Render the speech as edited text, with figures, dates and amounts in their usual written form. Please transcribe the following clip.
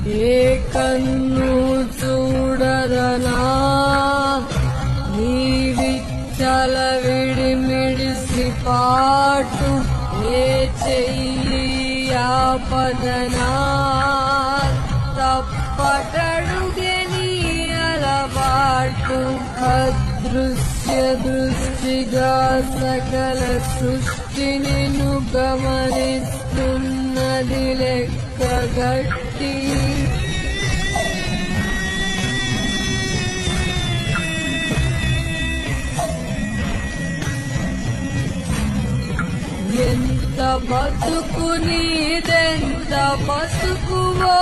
ఏ కన్ను చూడదనా నీవిచ్చల విడిమిడిసి పాటు ఏ చెయ్యి ఆపదనా తప్పటడుగే నీ అలవాటు అదృశ్య దృష్టిగా సకల సృష్టిని గమనిస్తున్నది లెక్కగట్టి ఎంత బతుకు నీదెంత బతుకువో